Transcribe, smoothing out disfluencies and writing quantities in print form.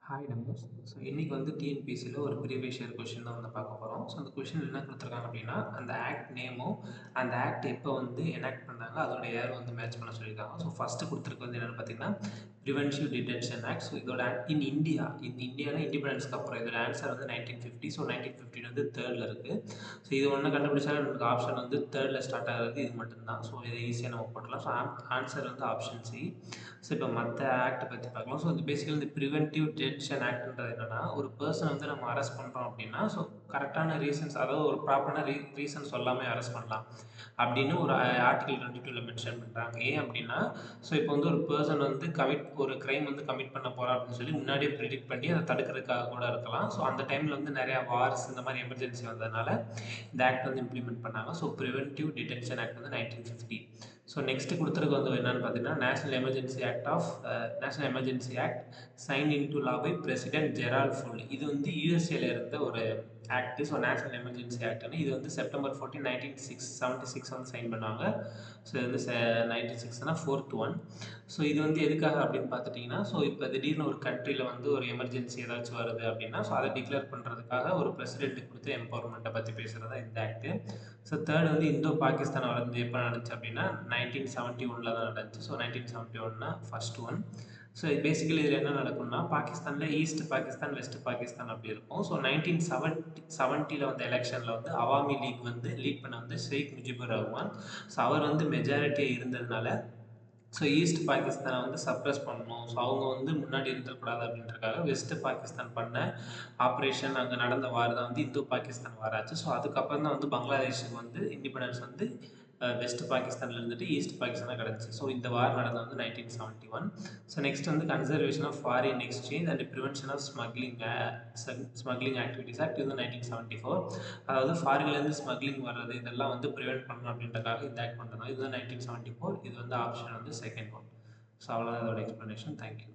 Hi numbers. So இன்றைக்கி வந்து டிஎன்பிசியில் ஒரு ப்ரீவியஸ் இயர் கொஷின் தான் வந்து பார்க்க போகிறோம். ஸோ அந்த கொஷின் என்ன கொடுத்துருக்காங்க அப்படின்னா, அந்த ஆக்ட் நேமும் அந்த ஆக்ட் எப்போ வந்து எனாக்ட் பண்ணாங்க அதோட இயர் வந்து மேட்ச் பண்ண சொல்லியிருக்காங்க. ஸோ ஃபஸ்ட்டு கொடுத்துருக்கு வந்து என்னென்னு பார்த்தீங்கன்னா ப்ரிவென்டிவ் டிடென்ஷன் ஆக்ட். ஸோ இதோட இந்தியாவில் இண்டிபெண்டன்ஸ்க்கு அப்புறம் இதோட ஆன்சர் வந்து 1950. ஸோ 1950 வந்து தேர்டில் இருக்குது. ஸோ இது ஒன்று கண்டுபிடிச்சாலும் நமக்கு ஆப்ஷன் வந்து தேர்டில் ஸ்டார்ட் ஆகிறது இது மட்டும்தான். ஸோ இதை ஈஸியாக நம்ம போட்டலாம். ஸோ ஆன்சர் வந்து ஆப்ஷன் சி. ஸோ இப்போ மற்ற ஆக்ட் பற்றி பார்க்கலாம். ஸோ இந்த பேசிக்கலி இந்த ப்ரிவென்டிவ் டிடென்ஷன் ஆக்ட்ன்றது என்னென்னா, ஒரு பர்சன் வந்து நம்ம அரெஸ்ட் பண்ணுறோம் அப்படின்னா, ஸோ கரெக்டான ரீசன்ஸ், அதாவது ஒரு ப்ராப்பரான ரீசன் சொல்லாமல் அரெஸ்ட் பண்ணலாம் அப்படின்னு ஒரு ஆர்டிகல் 22ல் மென்ஷன் பண்ணுறாங்க. ஏன் அப்படின்னா, ஸோ இப்போ வந்து ஒரு பர்சன் வந்து ஒரு க்ரைம் வந்து கமிட் பண்ண போகிறா அப்படின்னு சொல்லி முன்னாடியே ப்ரிடிக்ட் பண்ணி அதை தடுக்கிறதுக்காக கூட இருக்கலாம். ஸோ அந்த டைமில் வந்து நிறையா வார்ஸ் இந்த மாதிரி எமர்ஜென்சி வந்ததுனால இந்த ஆக்ட் வந்து இம்ப்ளிமெண்ட் பண்ணாங்க. ஸோ ப்ரிவென்டிவ் டிடென்ஷன் ஆக்ட் வந்து 1950. ஸோ நெக்ஸ்ட் கொடுத்துருக்கு வந்து என்னென்னு பார்த்தீங்கன்னா, national emergency act sign into law by president Gerald Ford. இது வந்து யூஎஸ்ஏல இருந்த ஒரு ஆக்ட். ஸோ நேஷனல் எமர்ஜென்சி ஆக்ட்னு இது வந்து செப்டம்பர் 14, 1976 வந்து சைன் பண்ணாங்க. ஸோ இது வந்து 96னா ஃபோர்த் ஒன். ஸோ இது வந்து எதுக்காக அப்படின்னு பார்த்துட்டிங்கன்னா, ஸோ இப்போ திடீர்னு ஒரு கண்ட்ரியில் வந்து ஒரு எமர்ஜென்சி ஏதாச்சும் வருது அப்படின்னா, ஸோ அதை டிக்ளேர் பண்ணுறதுக்காக ஒரு பிரசிடென்ட்டுக்கு கொடுத்து எம்பவர்மெண்ட்டை பற்றி பேசுகிறது தான் இந்த ஆக்ட்டு. ஸோ தேர்ட் வந்து இந்தோ பாகிஸ்தான் வந்து எப்போ நடந்துச்சு அப்படின்னா 1971 தான் நடந்துச்சு. So 1971 first one. So basically இதில் என்ன நடக்கும்னா, பாகிஸ்தானில் ஈஸ்ட் பாகிஸ்தான், வெஸ்ட் பாகிஸ்தான் அப்படி இருக்கும். ஸோ 1970 வந்த எலெக்ஷனில் வந்து அவாமி லீக் வந்து லீட் பண்ண வந்து ஷேக் முஜிபுர் ரஹ்மான். ஸோ அவர் வந்து மெஜாரிட்டியாக இருந்ததுனால ஸோ ஈஸ்ட் பாகிஸ்தானை வந்து சப்ரஸ் பண்ணணும், ஸோ அவங்க வந்து முன்னாடி இருந்துடக்கூடாது அப்படின்றக்காக வெஸ்ட் பாகிஸ்தான் பண்ண ஆப்ரேஷன், அங்கே நடந்த வார் தான் வந்து இந்தோ பாகிஸ்தான் வார் ஆச்சு. ஸோ அதுக்கப்புறம் தான் வந்து பங்களாதேஷுக்கு வந்து இண்டிபெண்டன்ஸ் வந்து வெஸ்ட் பாகிஸ்தானில் இருந்துட்டு ஈஸ்ட் பாகிஸ்தானாக கிடச்சி. ஸோ இந்த வார் நடந்தது வந்து 1971. ஸோ நெக்ஸ்ட் வந்து conservation of foreign exchange and prevention of smuggling activities act இது 1974. அதாவது ஃபாரின்லேருந்து ஸ்மக்லிங் வர்றது இதெல்லாம் வந்து ப்ரிவென்ட் பண்ணணும் அப்படின்றக்காக இந்த ஆக்ட் பண்ணுறாங்க. இது வந்து 1974. இது வந்து ஆப்ஷன் வந்து செகண்ட் ஒன். ஸோ அவ்வளோதான் இதோட எக்ஸ்ப்ளனேஷன். தேங்க்யூ.